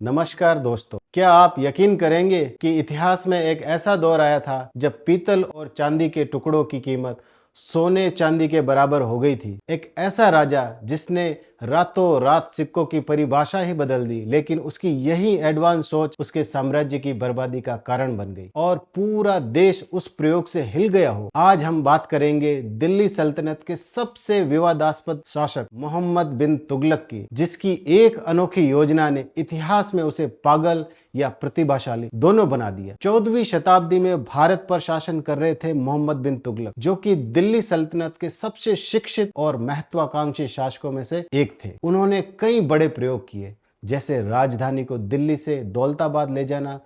नमस्कार दोस्तों, क्या आप यकीन करेंगे कि इतिहास में एक ऐसा दौर आया था जब पीतल और चांदी के टुकड़ों की कीमत सोने चांदी के बराबर हो गई थी। एक ऐसा राजा जिसने रातों रात सिक्कों की परिभाषा ही बदल दी, लेकिन उसकी यही एडवांस सोच उसके साम्राज्य की बर्बादी का कारण बन गई और पूरा देश उस प्रयोग से हिल गया हो। आज हम बात करेंगे दिल्ली सल्तनत के सबसे विवादास्पद शासक मोहम्मद बिन तुगलक की, जिसकी एक अनोखी योजना ने इतिहास में उसे पागल या प्रतिभाशाली दोनों बना दिया। 14वीं शताब्दी में भारत पर शासन कर रहे थे मोहम्मद बिन तुगलक, जो कि दिल्ली सल्तनत के सबसे शिक्षित और महत्वाकांक्षी शासकों में से एक थे। उन्होंने कई बड़े प्रयोग किए, जैसे राजधानी को दिल्ली से दौलताबाद ले जाना,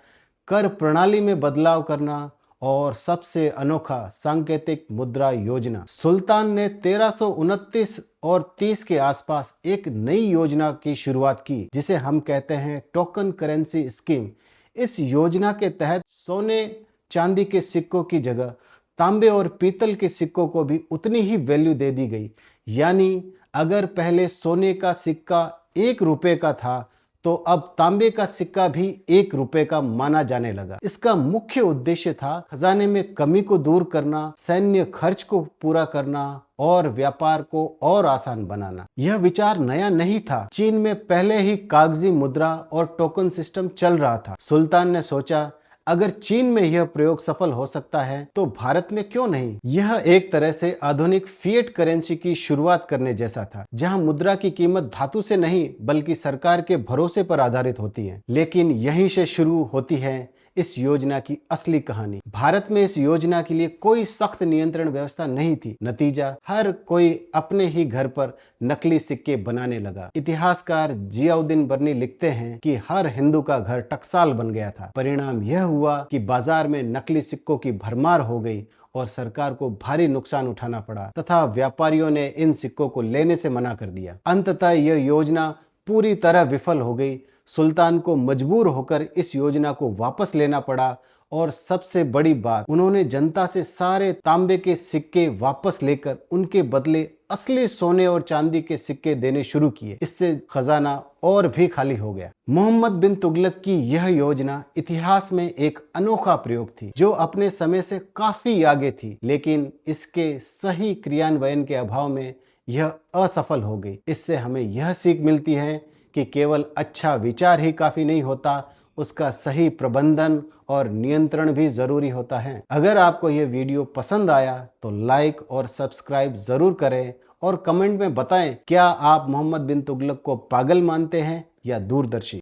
कर प्रणाली में बदलाव करना और सबसे अनोखा सांकेतिक मुद्रा योजना। सुल्तान ने 1329 और 30 के आसपास एक नई योजना की शुरुआत की, जिसे हम कहते हैं टोकन करेंसी स्कीम। इस योजना के तहत सोने चांदी के सिक्कों की जगह तांबे और पीतल के सिक्कों को भी उतनी ही वैल्यू दे दी गई। यानी अगर पहले सोने का सिक्का 1 रुपए का था, तो अब तांबे का सिक्का भी 1 रुपए का माना जाने लगा। इसका मुख्य उद्देश्य था खजाने में कमी को दूर करना, सैन्य खर्च को पूरा करना और व्यापार को और आसान बनाना। यह विचार नया नहीं था। चीन में पहले ही कागजी मुद्रा और टोकन सिस्टम चल रहा था। सुल्तान ने सोचा, अगर चीन में यह प्रयोग सफल हो सकता है तो भारत में क्यों नहीं। यह एक तरह से आधुनिक फिएट करेंसी की शुरुआत करने जैसा था, जहां मुद्रा की कीमत धातु से नहीं बल्कि सरकार के भरोसे पर आधारित होती है। लेकिन यहीं से शुरू होती है इस योजना की असली कहानी। भारत में इस योजना के लिए कोई सख्त नियंत्रण व्यवस्था नहीं थी। नतीजा, हर कोई अपने ही घर पर नकली सिक्के बनाने लगा। इतिहासकार जियाउद्दीन बर्नी लिखते हैं कि हर हिंदू का घर टकसाल बन गया था। परिणाम यह हुआ कि बाजार में नकली सिक्कों की भरमार हो गई और सरकार को भारी नुकसान उठाना पड़ा तथा व्यापारियों ने इन सिक्कों को लेने से मना कर दिया। अंततः यह योजना पूरी तरह विफल हो गई। सुल्तान को मजबूर होकर इस योजना को वापस लेना पड़ा और सबसे बड़ी बात, उन्होंने जनता से सारे तांबे के सिक्के वापस लेकर उनके बदले असली सोने और चांदी के सिक्के देने शुरू किए। इससे खजाना और भी खाली हो गया। मोहम्मद बिन तुगलक की यह योजना इतिहास में एक अनोखा प्रयोग थी, जो अपने समय से काफी आगे थी, लेकिन इसके सही क्रियान्वयन के अभाव में यह असफल हो गई। इससे हमें यह सीख मिलती है कि केवल अच्छा विचार ही काफी नहीं होता, उसका सही प्रबंधन और नियंत्रण भी जरूरी होता है। अगर आपको यह वीडियो पसंद आया तो लाइक और सब्सक्राइब जरूर करें और कमेंट में बताएं, क्या आप मोहम्मद बिन तुगलक को पागल मानते हैं या दूरदर्शी।